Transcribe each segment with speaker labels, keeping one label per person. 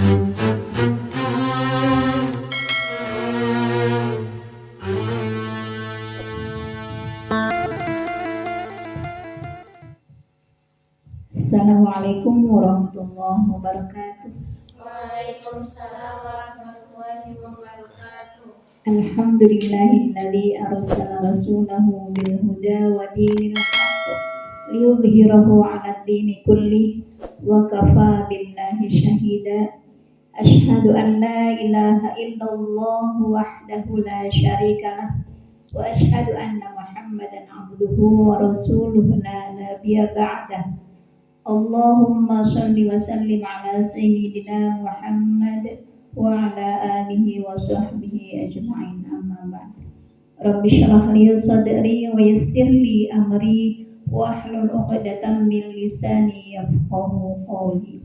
Speaker 1: Assalamualaikum warahmatullahi wabarakatuh.
Speaker 2: Waalaikumsalam warahmatullahi wabarakatuh.
Speaker 1: Alhamdulillahilladzi arsala rasulahu bil huda wa dinil haqq liyudhhirahu 'alad dini kullih wa kafaa billahi syahida. Asyhadu an la ilaha illallah wahdahu la syarikalah wa asyhadu anna Muhammadan 'abduhu wa rasuluhu la nabiyya ba'dah. Allahumma shalli wa sallim ala sayyidina Muhammad wa ala alihi wa sahbihi ajma'in, amma ba'd. Rabbi shrah li sadri wa yassir li amri wa hlul 'uqdatam min lisani yafqahu qawli.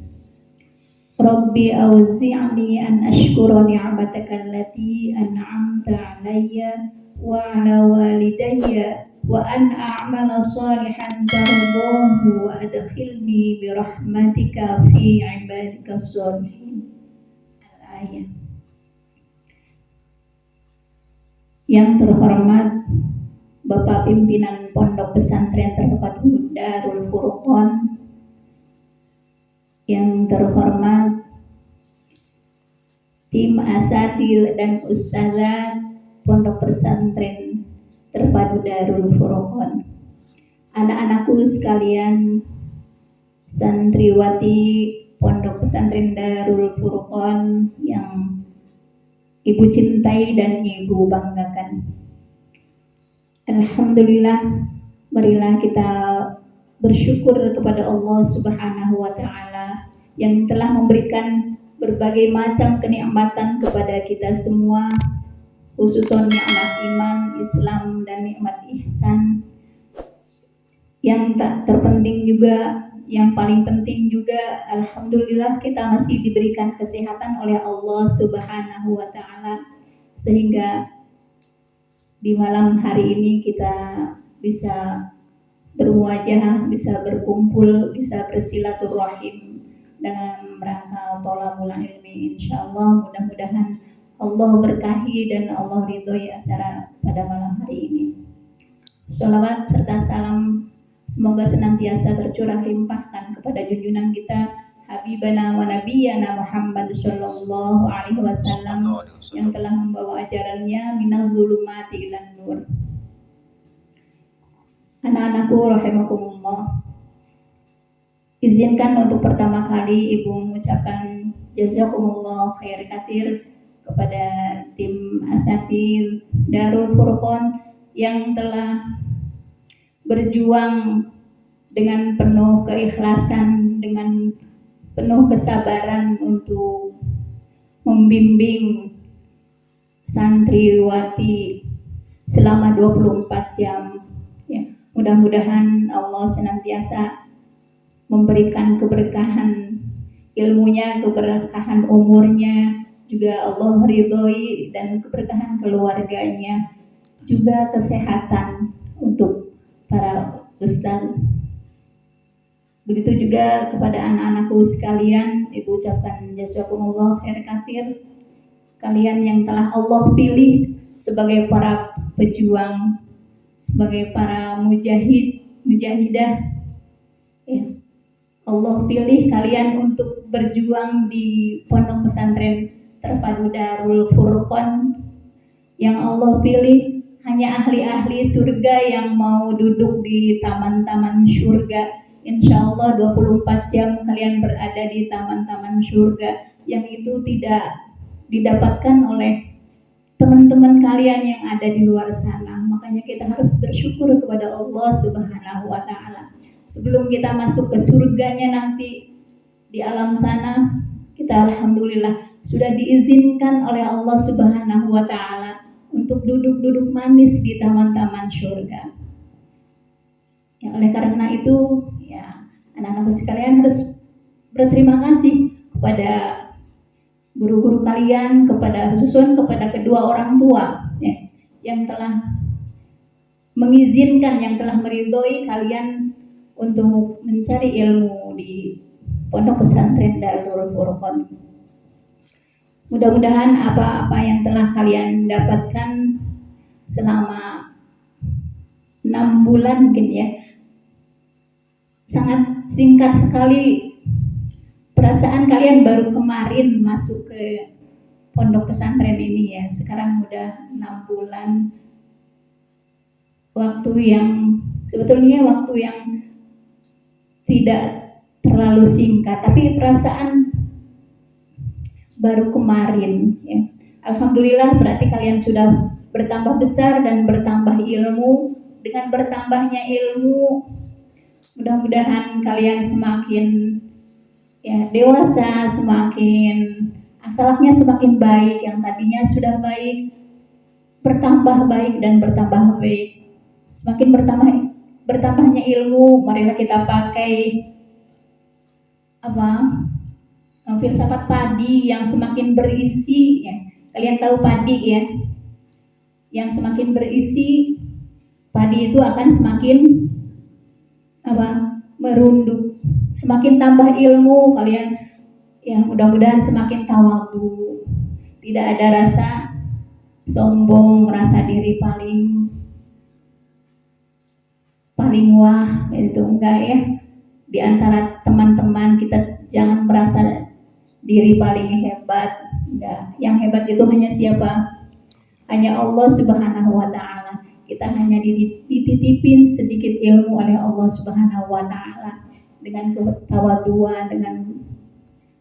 Speaker 1: Rabbi awzi'ni an ashkura ni'mataka allati an'amta 'alayya wa 'ala walidayya wa an a'mala salihan tardahu wa adkhilni birahmatika fi ibadika sholihin. Al-ayat. Yang terhormat Bapak Pimpinan Pondok Pesantren Terpadu Darul Furqon, yang terhormat tim asatidz dan ustazat Pondok Pesantren Terpadu Darul Furqon, anak-anakku sekalian, santriwati Pondok Pesantren Darul Furqon yang ibu cintai dan ibu banggakan. Alhamdulillah, marilah kita bersyukur kepada Allah Subhanahu wa Ta'ala yang telah memberikan berbagai macam kenikmatan kepada kita semua, khususnya nikmat iman, Islam, dan nikmat ihsan. Yang tak terpenting juga, yang paling penting juga, alhamdulillah kita masih diberikan kesehatan oleh Allah Subhanahu wa Ta'ala, sehingga di malam hari ini kita bisa bermuajahah, bisa berkumpul, bisa bersilaturahim dalam rangka thalabul ilmi. Insyaallah mudah-mudahan Allah berkahi dan Allah ridhoi acara pada malam hari ini. Sholawat serta salam semoga senantiasa tercurah limpahkan kepada junjungan kita Habibana wa Nabiyana Muhammad sallallahu alaihi wasallam yang telah membawa ajarannya minal zulumati ilan nur. Anak-anakku rahimakumullah, izinkan untuk pertama kali ibu mengucapkan jazakumullah khair katsir kepada tim asatidz Darul Furqon yang telah berjuang dengan penuh keikhlasan, dengan penuh kesabaran untuk membimbing santriwati selama 24 jam. Ya, mudah-mudahan Allah senantiasa memberikan keberkahan ilmunya, keberkahan umurnya, juga Allah ridhoi dan keberkahan keluarganya, juga kesehatan untuk para ustaz. Begitu juga kepada anak-anakku sekalian, ibu ucapkan jazakumullah khair katsir. Kalian yang telah Allah pilih sebagai para pejuang, sebagai para mujahidah, ya. Allah pilih kalian untuk berjuang di Pondok Pesantren Terpadu Darul Furqon. Yang Allah pilih hanya ahli-ahli surga yang mau duduk di taman-taman surga. Insya Allah 24 jam kalian berada di taman-taman surga, yang itu tidak didapatkan oleh teman-teman kalian yang ada di luar sana. Makanya kita harus bersyukur kepada Allah Subhanahu wa Ta'ala. Sebelum kita masuk ke surganya nanti di alam sana, kita alhamdulillah sudah diizinkan oleh Allah Subhanahu wa Ta'ala untuk duduk-duduk manis di taman-taman surga. Ya, oleh karena itu, ya, anak-anakku sekalian harus berterima kasih kepada guru-guru kalian, kepada khususnya kepada kedua orang tua, ya, yang telah mengizinkan, yang telah meridhoi kalian untuk mencari ilmu di Pondok Pesantren Darul Furqon. Mudah-mudahan apa-apa yang telah kalian dapatkan selama 6 bulan mungkin ya, sangat singkat sekali. Perasaan kalian baru kemarin masuk ke pondok pesantren ini ya, sekarang udah 6 bulan. Waktu yang sebetulnya waktu yang tidak terlalu singkat, tapi perasaan baru kemarin ya. Alhamdulillah, berarti kalian sudah bertambah besar dan bertambah ilmu. Dengan bertambahnya ilmu, mudah-mudahan kalian semakin ya dewasa, semakin akhlaknya semakin baik. Yang tadinya sudah baik bertambah baik dan bertambah baik. Semakin bertambahnya ilmu, marilah kita pakai filsafat padi yang semakin berisi ya. Kalian tahu padi ya, yang semakin berisi padi itu akan semakin merunduk. Semakin tambah ilmu kalian ya, mudah-mudahan semakin tawadhu, tidak ada rasa sombong, merasa diri paling wah itu enggak ya. Di antara teman-teman kita jangan merasa diri paling hebat. Enggak. Yang hebat itu hanya siapa? Hanya Allah Subhanahu wa taala. Kita hanya dititipin sedikit ilmu oleh Allah Subhanahu wa taala. Dengan ketawaduan, dengan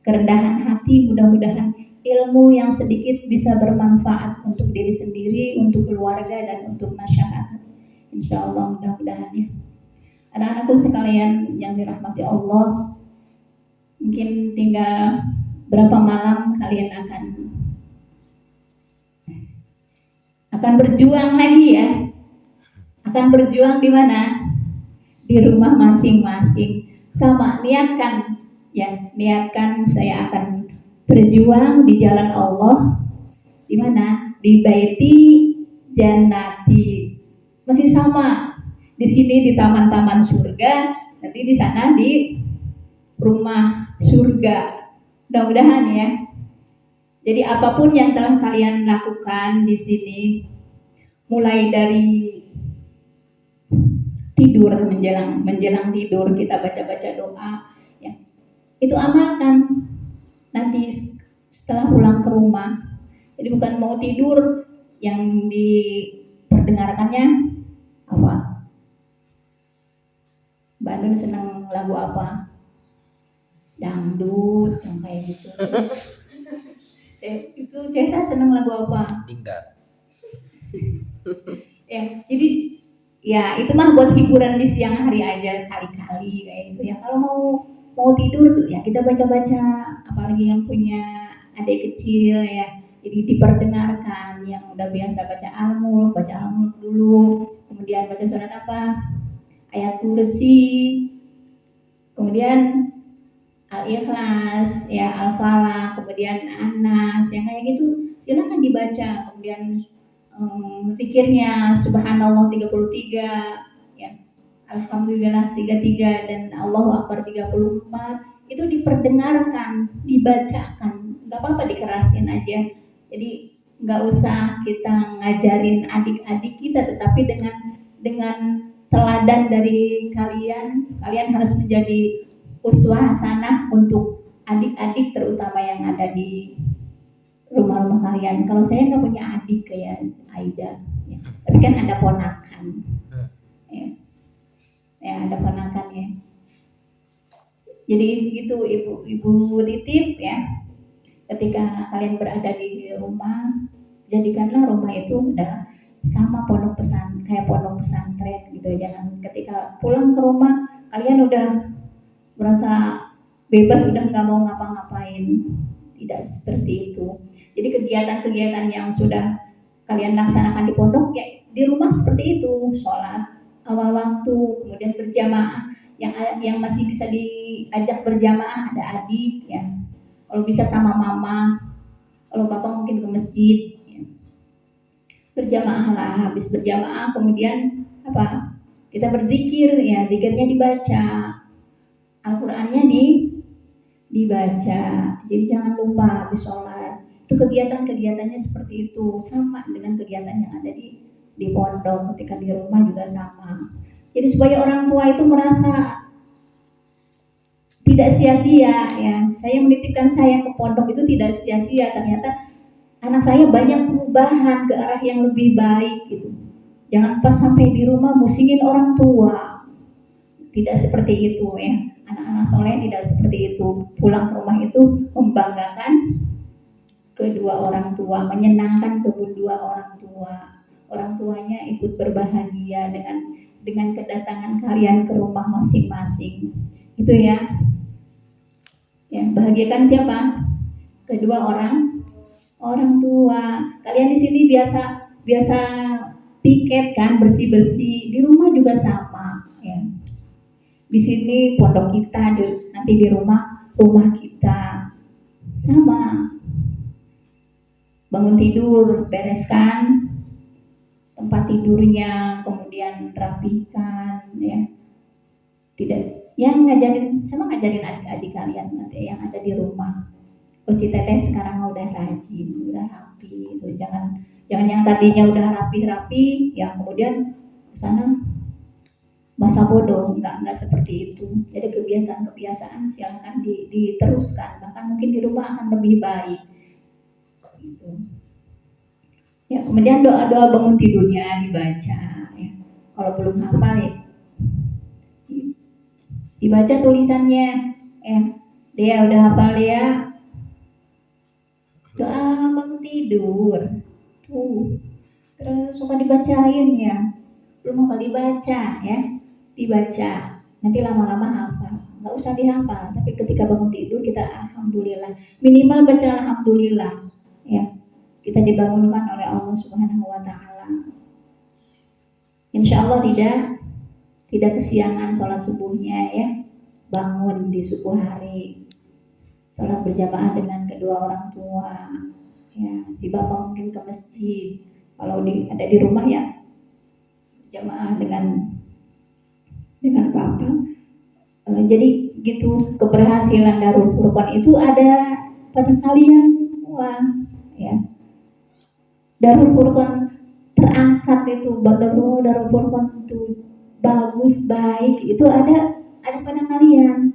Speaker 1: kerendahan hati, mudah-mudahan ilmu yang sedikit bisa bermanfaat untuk diri sendiri, untuk keluarga dan untuk masyarakat. Insyaallah, mudah-mudahan ya. Anak-anakku sekalian yang dirahmati Allah, mungkin tinggal berapa malam kalian akan berjuang lagi ya. Akan berjuang di mana? Di rumah masing-masing. Sama, niatkan ya, niatkan saya akan berjuang di jalan Allah. Di mana? Di baiti jannati. Masih sama. Di sini di taman-taman surga, nanti di sana di rumah surga. Mudah-mudahan ya. Jadi apapun yang telah kalian lakukan di sini, mulai dari tidur, menjelang tidur kita baca-baca doa ya. Itu amalkan nanti setelah pulang ke rumah. Jadi bukan mau tidur yang diperdengarkannya apa? Mbak Nun senang lagu apa? Dangdut yang kayak gitu. Itu Cesa senang lagu apa?
Speaker 3: Dingdar.
Speaker 1: Ya, jadi ya itu mah buat hiburan di siang hari aja kali-kali kayak gitu ya. Kalau mau tidur ya kita baca-baca, apalagi yang punya adik kecil ya. Jadi diperdengarkan, yang udah biasa baca al-mulk dulu, kemudian baca surat apa? Ayat kursi, kemudian Al-Ikhlas, ya Al-Falaq, kemudian An-Nas, yang kayak gitu silakan dibaca. Kemudian zikirnya Subhanallah 33, ya Alhamdulillah 33 dan Allahu Akbar 34, itu diperdengarkan, dibacakan, nggak apa-apa dikerasin aja. Jadi nggak usah kita ngajarin adik-adik kita, tetapi dengan teladan dari kalian harus menjadi uswah hasanah untuk adik-adik terutama yang ada di rumah-rumah kalian. Kalau saya nggak punya adik kayak Aida, ya. Tapi kan ada ponakan, ya ada ponakan ya. Jadi gitu ibu titip ya. Ketika kalian berada di rumah, jadikanlah rumah itu adalah sama kayak pondok pesantren gitu. Jangan ketika pulang ke rumah kalian udah merasa bebas, udah nggak mau ngapa-ngapain. Tidak seperti itu. Jadi kegiatan-kegiatan yang sudah kalian laksanakan di pondok ya di rumah seperti itu, sholat awal waktu, kemudian berjamaah, yang masih bisa diajak berjamaah ada adik ya. Kalau bisa sama mama, kalau bapak mungkin ke masjid ya. Berjamaah lah, habis berjamaah kemudian apa? Kita berzikir ya, zikirnya dibaca, Al-Qur'annya dibaca. Jadi jangan lupa habis sholat Itu kegiatan-kegiatannya seperti itu, sama dengan kegiatan yang ada di pondok. Ketika di rumah juga sama. Jadi supaya orang tua itu merasa tidak sia-sia, ya. Saya menitipkan saya ke pondok itu tidak sia-sia. Ternyata anak saya banyak perubahan ke arah yang lebih baik gitu. Jangan pas sampai di rumah musingin orang tua. Tidak seperti itu ya. Anak-anak soleh tidak seperti itu. Pulang ke rumah itu membanggakan kedua orang tua, menyenangkan kedua orang tua. Orang tuanya ikut berbahagia dengan kedatangan kalian ke rumah masing-masing. Itu ya. Ya, bahagiakan siapa? Kedua orang tua. Kalian di sini biasa piket kan, bersih-bersih. Di rumah juga sama, ya. Di sini pondok kita, nanti di rumah kita sama. Bangun tidur, bereskan tempat tidurnya, kemudian rapikan, ya. Tidak, yang ngajarin adik-adik kalian nanti yang ada di rumah. Oh, si Teteh sekarang udah rajin, udah rapi, itu jangan yang tadinya udah rapi-rapi, ya kemudian kesana masa bodoh, nggak seperti itu. Jadi kebiasaan silahkan diteruskan, bahkan mungkin di rumah akan lebih baik. Gitu. Ya, kemudian doa-doa bangun tidurnya dibaca. Ya. Kalau belum hafal ya dibaca tulisannya. Ya, dia udah hafal ya. Doa bangun tidur. Tuh. Terus suka dibacain ya. Belum hafal dibaca ya. Dibaca. Nanti lama-lama hafal. Nggak usah dihafal, tapi ketika bangun tidur kita alhamdulillah. Minimal baca alhamdulillah. Ya. Kita dibangunkan oleh Allah Subhanahu wa taala. Insya Allah tidak kesiangan sholat subuhnya ya. Bangun di subuh hari, sholat berjamaah dengan kedua orang tua. Ya, si bapak mungkin ke masjid. Kalau ada di rumah ya jamaah dengan bapak. Jadi gitu, keberhasilan Darul Furqan itu ada pada kalian semua. Ya. Darul Furqan terangkat itu, Darul Furqan itu bagus, baik, itu ada pada kalian,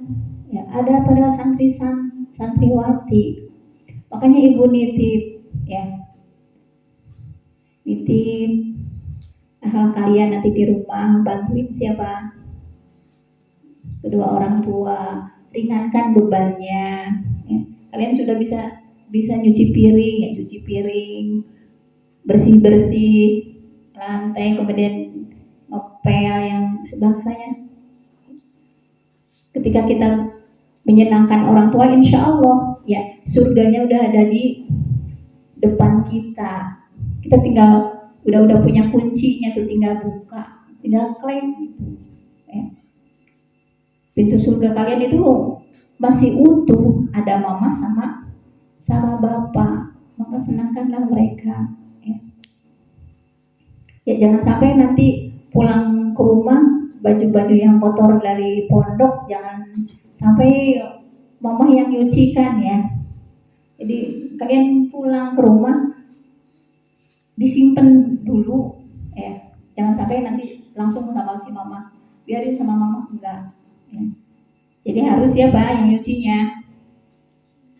Speaker 1: ya, ada pada santriwati. Makanya ibu nitip, ya, nitip hal kalian nanti di rumah, bantuin siapa? Kedua orang tua, ringankan bebannya. Ya. Kalian sudah bisa nyuci piring, ya cuci piring, bersih lantai, kemudian ngepel yang sebelah saya. Ketika kita menyenangkan orang tua, insya Allah ya surganya udah ada di depan kita. Kita tinggal udah punya kuncinya tuh, tinggal buka, tinggal klaim gitu. Ya. Pintu surga kalian itu masih utuh, ada mama sama bapak, maka senangkanlah mereka. Ya jangan sampai nanti pulang ke rumah baju-baju yang kotor dari pondok, jangan sampai mama yang nyucikan ya. Jadi kalian pulang ke rumah disimpan dulu ya. Jangan sampai nanti langsung sama si mama, biarin sama mama, enggak ya. Jadi harus siapa yang nyucinya?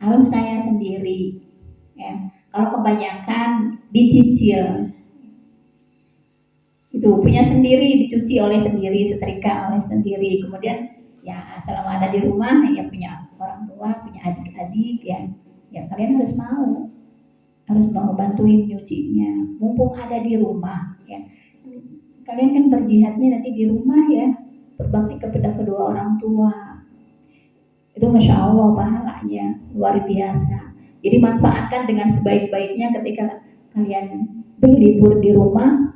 Speaker 1: Harus saya sendiri ya. Kalau kebanyakan dicicil. Itu punya sendiri, dicuci oleh sendiri, setrika oleh sendiri. Kemudian ya selama ada di rumah ya punya orang tua, punya adik-adik ya kalian harus mau bantuin nyucinya. Mumpung ada di rumah ya. Kalian kan berjihadnya nanti di rumah ya, berbakti kepada kedua orang tua. Itu masya Allah pahalanya luar biasa. Jadi manfaatkan dengan sebaik-baiknya ketika kalian berlibur di rumah.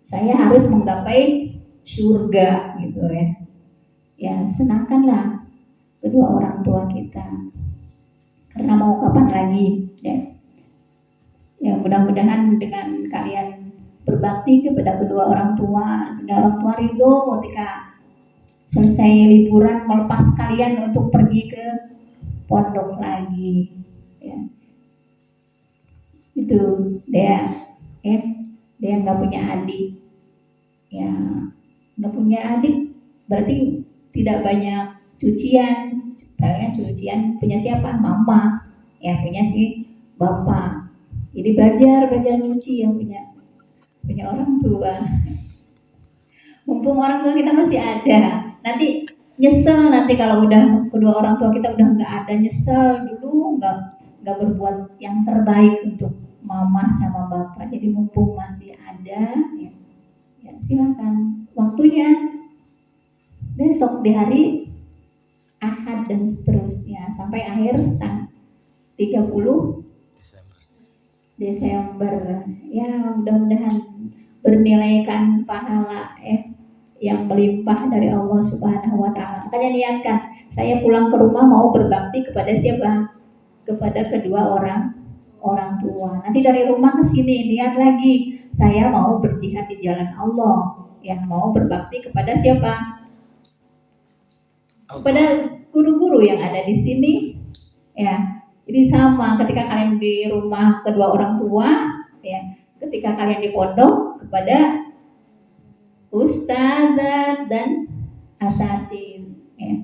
Speaker 1: Saya harus menggapai surga gitu ya. Ya senangkanlah kedua orang tua kita. Karena mau kapan lagi ya. Ya mudah-mudahan dengan kalian berbakti kepada kedua orang tua sehingga orang tua ridho ketika selesai liburan melepas kalian untuk pergi ke pondok lagi ya. itu dia dia nggak punya adik, ya nggak punya adik berarti tidak banyak cucian, palingan cucian punya siapa, mama, ya punya si bapak. Jadi belajar nyuci yang punya orang tua. Mumpung orang tua kita masih ada, nanti nyesel nanti kalau udah kedua orang tua kita udah nggak ada, nyesel dulu nggak berbuat yang terbaik untuk mama sama bapak. Jadi mumpung masih ada, ya silakan waktunya besok di hari Ahad dan seterusnya sampai akhir 30 Desember. Ya mudah-mudahan bernilaikan pahala yang melimpah dari Allah Subhanahu wa taala. Makanya niatkan, saya pulang ke rumah mau berbakti kepada siapa? Kepada kedua orang tua. Nanti dari rumah ke sini niat lagi, saya mau berjihad di jalan Allah. Yang mau berbakti kepada siapa? Kepada guru-guru yang ada di sini. Ya. Jadi sama ketika kalian di rumah kedua orang tua, ya, ketika kalian di pondok kepada ustadzah dan asatidz, ya.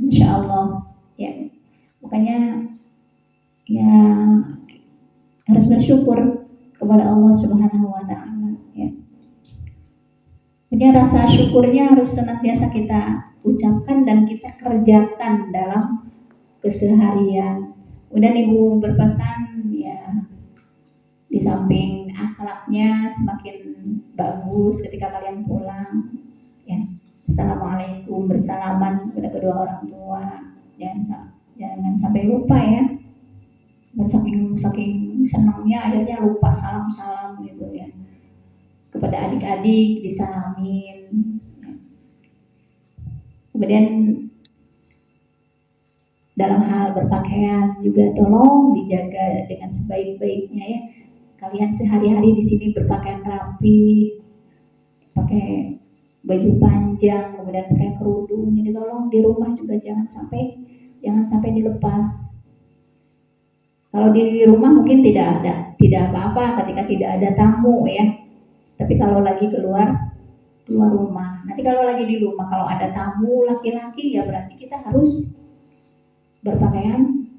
Speaker 1: Insya Allah, ya. Makanya ya harus bersyukur kepada Allah Subhanahu wa taala, ya. Makanya rasa syukurnya harus senantiasa kita ucapkan dan kita kerjakan dalam keseharian. Udah Ibu berpesan, ya, di samping akhlaknya semakin bagus ketika kalian pulang, ya, assalamualaikum, bersalaman kepada kedua orang tua, jangan sampai lupa, ya. Saking senangnya akhirnya lupa salam gitu, ya. Kepada adik-adik disalamin, ya. Kemudian dalam hal berpakaian juga tolong dijaga dengan sebaik-baiknya, ya. Kalian sehari-hari di sini berpakaian rapi, pakai baju panjang, kemudian pakai kerudung. Jadi tolong di rumah juga jangan sampai dilepas. Kalau di rumah mungkin tidak apa-apa ketika tidak ada tamu, ya. Tapi kalau lagi keluar rumah, nanti kalau lagi di rumah kalau ada tamu laki-laki, ya berarti kita harus berpakaian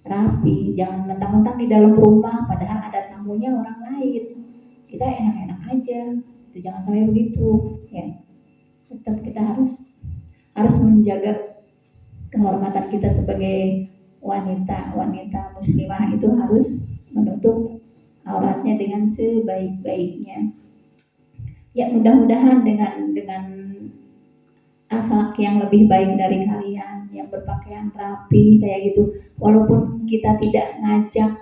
Speaker 1: rapi, jangan mentang-mentang di dalam rumah padahal ada tamunya orang lain kita enak-enak aja, itu jangan sampai begitu, ya. Tetap kita harus menjaga kehormatan kita sebagai wanita muslimah, itu harus menutup auratnya dengan sebaik-baiknya. Ya mudah-mudahan dengan akhlak yang lebih baik dari kalian yang berpakaian rapi kayak gitu, walaupun kita tidak ngajak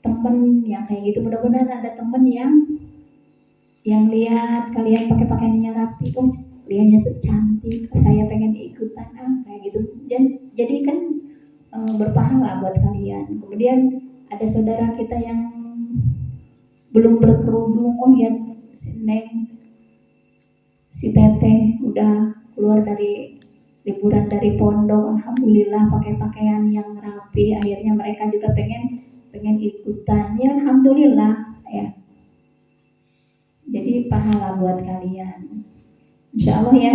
Speaker 1: temen yang kayak gitu, mudah-mudahan ada temen yang lihat kalian pakai pakaiannya rapi, oh kaliannya cantik, oh, saya pengen ikutan kayak gitu, dan jadi kan berpahala buat kalian. Kemudian ada saudara kita yang belum berkerudung, oh lihat si Teteh udah keluar dari liburan dari pondok, alhamdulillah pakai pakaian yang rapi, akhirnya mereka juga pengen ikutan, ya alhamdulillah, ya. Jadi pahala buat kalian, insya Allah, ya.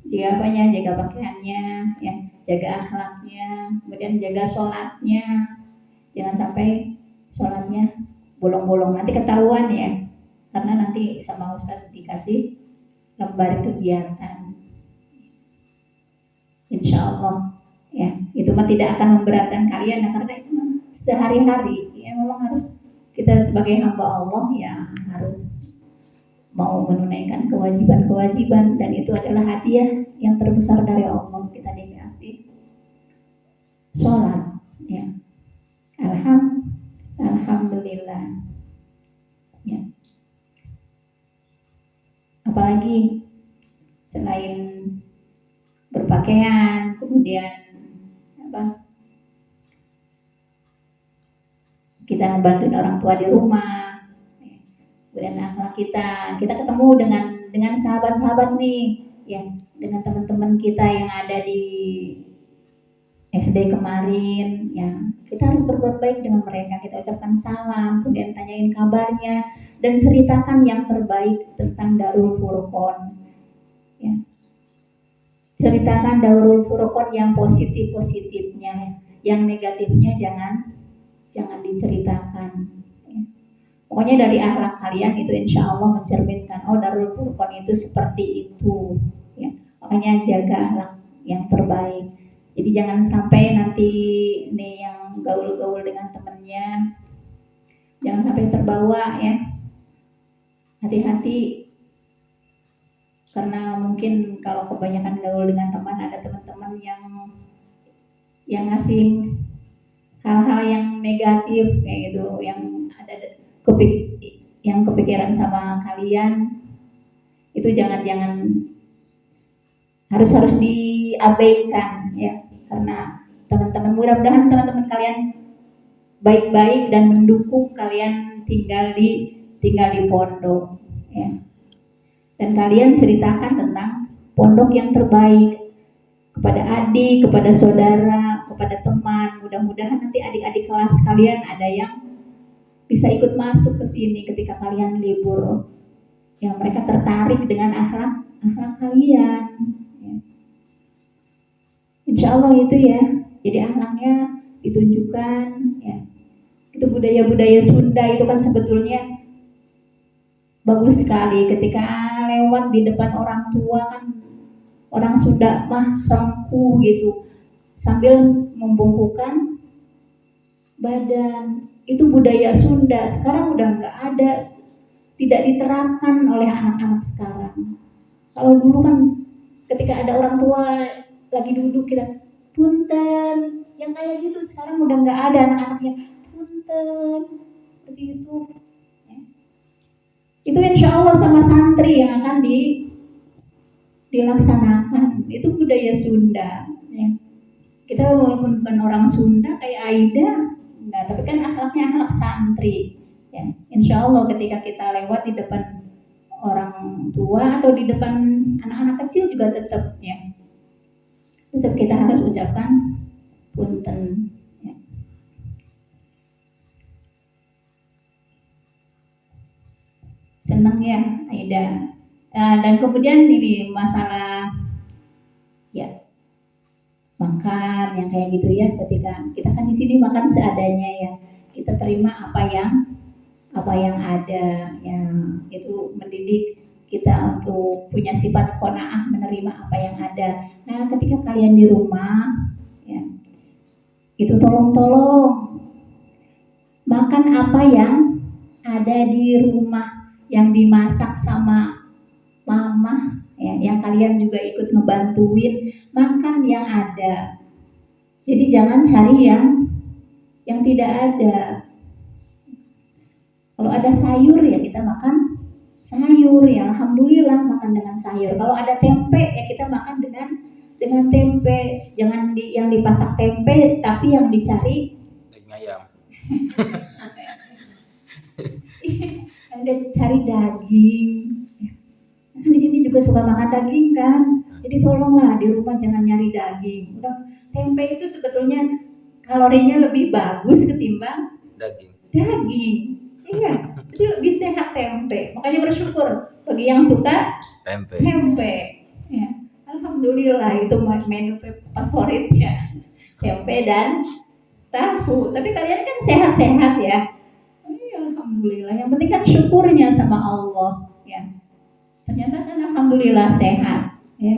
Speaker 1: Jaga apanya, jaga pakaiannya, ya, jaga akhlaknya, kemudian jaga sholatnya, jangan sampai sholatnya bolong-bolong, nanti ketahuan, ya, karena nanti sama Ustadz dikasih lembar kegiatan, insya Allah, ya. Itu mah tidak akan memberatkan kalian, karena itu mah sehari-hari, ya. Memang harus kita sebagai hamba Allah, ya, harus mau menunaikan kewajiban-kewajiban, dan itu adalah hadiah yang terbesar dari Allah, kita dikasih sholat, ya. Alhamdulillah, ya. Apalagi selain berpakaian, kemudian kita ngebantuin orang tua di rumah, kemudian akhlak kita ketemu dengan sahabat-sahabat nih, ya, dengan teman-teman kita yang ada di SD kemarin, ya kita harus berbuat baik dengan mereka. Kita ucapkan salam, kemudian tanyain kabarnya, dan ceritakan yang terbaik tentang Darul Furqon. Ya. Ceritakan Darul Furqon yang positifnya, yang negatifnya jangan diceritakan. Ya. Pokoknya dari akhlak kalian itu insya Allah mencerminkan, oh Darul Furqon itu seperti itu. Ya. Makanya jaga akhlak yang terbaik. Jadi jangan sampai nanti nih yang gaul-gaul dengan temennya, jangan sampai terbawa ya. Hati-hati, karena mungkin kalau kebanyakan gaul dengan teman, ada teman-teman yang ngasih hal-hal yang negatif kayak gitu, yang ada yang kepikiran sama kalian, itu jangan harus diabaikan ya. Karena teman-teman, mudah-mudahan teman-teman kalian baik-baik dan mendukung kalian tinggal di pondok ya. Dan kalian ceritakan tentang pondok yang terbaik kepada adik, kepada saudara, kepada teman. Mudah-mudahan nanti adik-adik kelas kalian ada yang bisa ikut masuk ke sini ketika kalian libur. Ya, mereka tertarik dengan akhlak kalian. Insya Allah itu ya. Jadi akhlaknya ditunjukkan ya. Itu budaya-budaya Sunda itu kan sebetulnya bagus sekali. Ketika lewat di depan orang tua kan, orang Sunda mah rengkuh gitu, sambil membungkukkan badan. Itu budaya Sunda. Sekarang udah nggak ada, tidak diterapkan oleh anak-anak sekarang. Kalau dulu kan ketika ada orang tua lagi duduk kita punten, yang kayak gitu. Sekarang udah nggak ada anak-anaknya punten seperti itu ya. Itu insya Allah sama santri yang akan dilaksanakan. Itu budaya Sunda ya. Kita walaupun bukan orang Sunda kayak Aida enggak, tapi kan akhlaknya akhlak santri ya. Insya Allah ketika kita lewat di depan orang tua atau di depan anak-anak kecil juga tetap kita harus ucapkan punten ya. Senang ya Aida. Dan kemudian ini masalah ya makan yang kayak gitu ya. Ketika kita kan di sini makan seadanya ya, kita terima apa yang ada ya. Itu mendidik kita untuk punya sifat qanaah, menerima apa yang ada. Nah, ketika kalian di rumah ya, itu tolong makan apa yang ada di rumah, yang dimasak sama mama ya, yang kalian juga ikut ngebantuin, makan yang ada. Jadi jangan cari yang tidak ada. Kalau ada sayur ya kita makan sayur ya, alhamdulillah makan dengan sayur. Kalau ada tempe ya kita makan dengan tempe. Jangan yang dipasak tempe, tapi yang dicari
Speaker 3: daging ayam.
Speaker 1: Ada cari daging. Kan di sini juga suka makan daging kan. Jadi tolonglah di rumah jangan nyari daging. Udah, tempe itu sebetulnya kalorinya lebih bagus ketimbang daging. Iya, jadi lebih sehat tempe. Makanya bersyukur bagi yang suka tempe. Ya, alhamdulillah itu menu favorit ya, tempe dan tahu. Tapi kalian kan sehat-sehat ya. Alhamdulillah. Yang penting kan syukurnya sama Allah ya. Ternyata kan alhamdulillah sehat ya.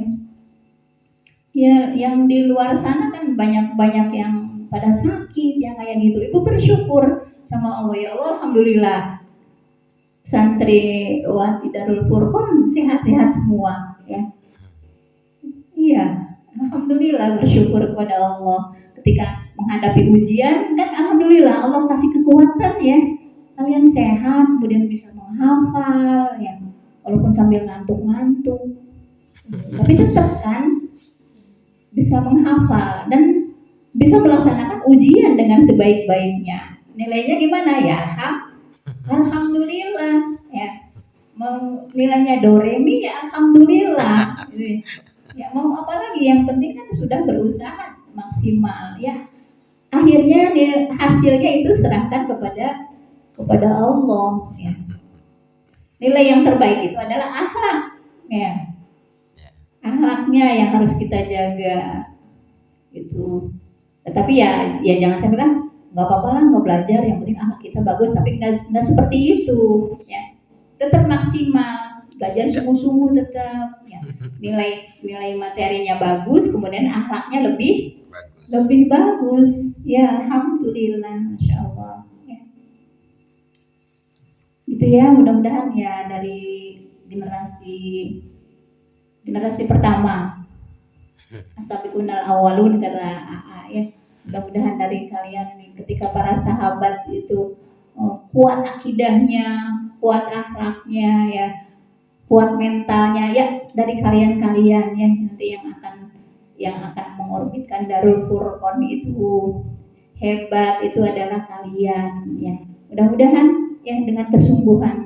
Speaker 1: Ya, yang di luar sana kan banyak yang pada sakit yang kayak gitu. Ibu bersyukur sama Allah, ya Allah alhamdulillah santri wati Darul Furqon sehat-sehat semua ya. Iya, alhamdulillah bersyukur kepada Allah. Ketika menghadapi ujian kan alhamdulillah Allah kasih kekuatan ya. Kalian sehat, kemudian bisa menghafal ya. Walaupun sambil ngantuk-ngantuk, tapi tetap kan bisa menghafal dan bisa melaksanakan ujian dengan sebaik-baiknya. Nilainya gimana ya? Alhamdulillah ya. Mau nilainya doremi ya alhamdulillah. Ya mau apa lagi? Yang penting kan sudah berusaha maksimal ya. Akhirnya hasilnya itu serahkan kepada Allah ya. Nilai yang terbaik itu adalah akhlak ya. Akhlaknya yang harus kita jaga gitu. Tetapi ya jangan sampai kan nggak apa-apa lah nggak belajar, yang penting akhlak kita bagus, tapi nggak seperti itu ya. Tetap maksimal, belajar sungguh-sungguh tetap ya. Nilai materinya bagus, kemudian akhlaknya lebih bagus ya. Alhamdulillah, masya Allah ya. Gitu ya, mudah-mudahan ya dari generasi pertama as-sabiqunal awwalun kata AA ya. Mudah-mudahan dari kalian ketika para sahabat itu kuat akidahnya, kuat akhlaknya ya, kuat mentalnya ya, dari kalian-kalian ya nanti yang akan mengorbitkan Darul Furqan itu hebat, itu adalah kalian ya. Mudah-mudahan ya dengan kesungguhan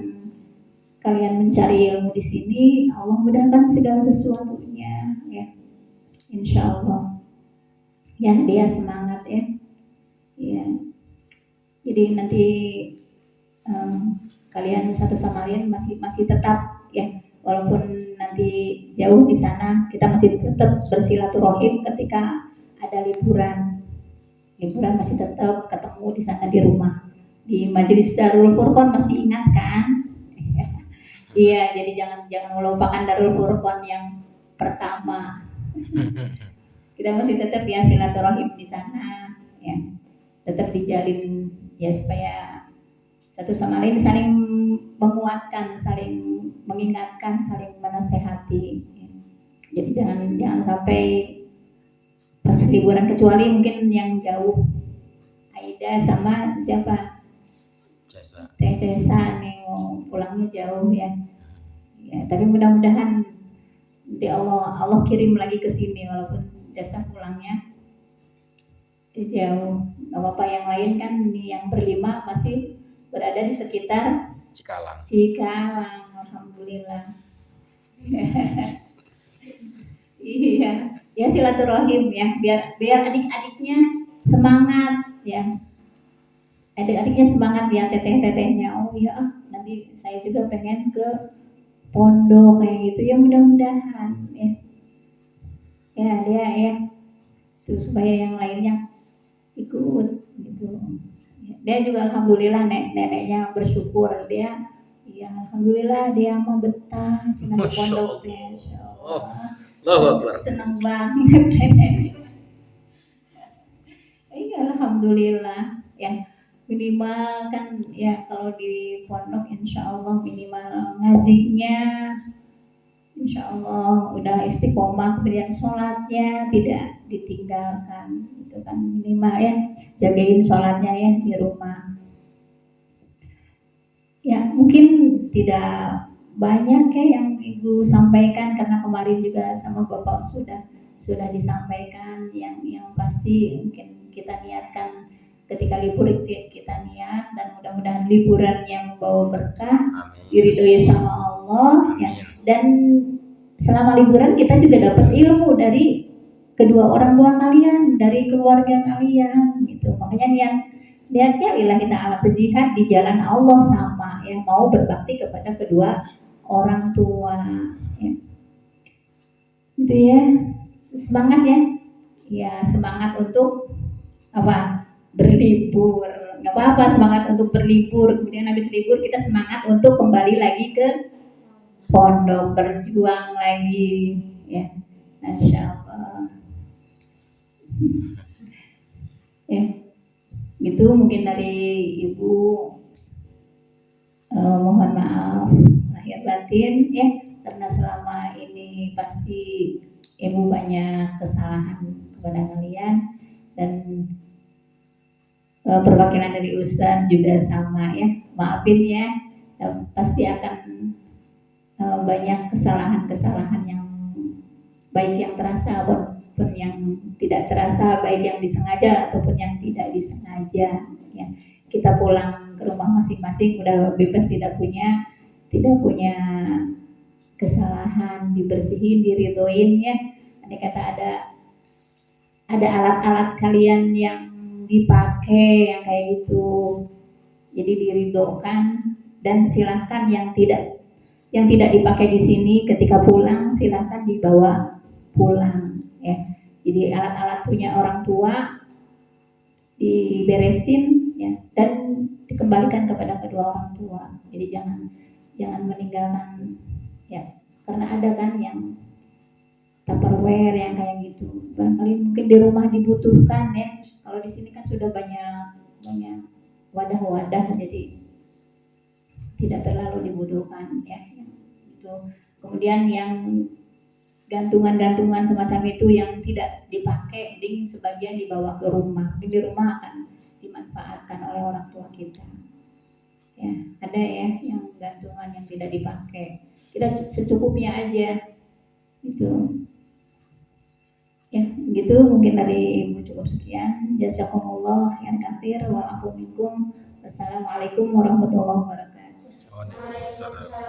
Speaker 1: kalian mencari ilmu di sini, Allah mudahkan segala sesuatunya ya. Insya Allah ya, dia semangat ya. Ya. Jadi nanti kalian satu sama lain masih tetap ya, walaupun nanti jauh di sana, kita masih tetap bersilaturahim ketika ada liburan masih tetap ketemu di sana di rumah, di Majelis Darul Furqan, masih ingat kan? Iya, jadi jangan melupakan Darul Furqan yang pertama. Kita masih tetap ya silaturahim di sana ya, tetap dijalin ya, supaya satu sama lain saling menguatkan, saling mengingatkan, saling menasehati ya. Jadi jangan sampai pas liburan, kecuali mungkin yang jauh, Aida sama siapa, Teh Cesa nih mau pulangnya jauh ya. Ya, tapi mudah-mudahan nanti Allah kirim lagi ke sini, walaupun jasa pulangnya jauh, nggak apa-apa. Yang lain kan yang berlima masih berada di sekitar Cikalang, alhamdulillah. Iya, ya silaturahim ya, biar adik-adiknya semangat ya, adik-adiknya semangat ya, teteh-tetehnya. Oh iya, nanti saya juga pengen ke pondok kayak gitu ya, mudah-mudahan ya dia ya tuh, supaya yang lainnya ikut gitu. Dia juga alhamdulillah neneknya bersyukur, dia ya alhamdulillah dia mau betah dengan pondok ya, insyaallah. Senang banget. Iya alhamdulillah ya, minimal kan ya kalau di pondok insyaallah minimal ngajinya insyaallah udah istiqomah, kemudian sholatnya tidak ditinggalkan, itu kan minimal ya, jagain sholatnya ya di rumah. Ya mungkin tidak banyak ya yang Ibu sampaikan, karena kemarin juga sama Bapak sudah disampaikan. Yang pasti mungkin kita niatkan ketika libur, kita niat, dan mudah-mudahan liburannya membawa berkah, diridhoi sama Allah ya. Dan selama liburan kita juga dapat ilmu dari kedua orang tua kalian, dari keluarga kalian gitu. Makanya niatnya lillahi ta'ala, berjihad di jalan Allah, sama ya, mau berbakti kepada kedua orang tua ya. Gitu ya. Semangat ya. Ya, semangat untuk apa? Berlibur. Nggak apa-apa semangat untuk berlibur, kemudian habis libur kita semangat untuk kembali lagi ke pondok, berjuang lagi ya, insyaallah ya. Gitu mungkin dari Ibu, mohon maaf lahir batin ya, karena selama ini pasti Ibu banyak kesalahan kepada kalian, dan perwakilan dari Ustaz juga sama ya, maafin ya, pasti akan banyak kesalahan-kesalahan yang baik yang terasa ataupun yang tidak terasa, baik yang disengaja ataupun yang tidak disengaja ya. Kita pulang ke rumah masing-masing udah bebas, tidak punya kesalahan, dibersihin, diridhoin ya. Andai kata ada ada alat-alat kalian yang dipakai yang kayak gitu, jadi diridhokan. Dan silahkan yang tidak dipakai di sini ketika pulang silahkan dibawa pulang ya. Jadi alat-alat punya orang tua diberesin ya dan dikembalikan kepada kedua orang tua. Jadi jangan meninggalkan ya, karena ada kan yang Tupperware yang kayak gitu. Barangkali mungkin di rumah dibutuhkan ya. Kalau di sini kan sudah banyak wadah-wadah, jadi tidak terlalu dibutuhkan ya. Gitu. Kemudian yang gantungan-gantungan semacam itu yang tidak dipakai, ding sebagian dibawa ke rumah. Di rumah akan dimanfaatkan oleh orang tua kita. Ya, ada ya yang gantungan yang tidak dipakai. Kita secukupnya aja. Gitu. Ya, gitu mungkin dari Ibu cukup sekian. Jazakumullah khairan katsir wa afu minkum. Wassalamualaikum warahmatullahi wabarakatuh.
Speaker 2: Waalaikumsalam.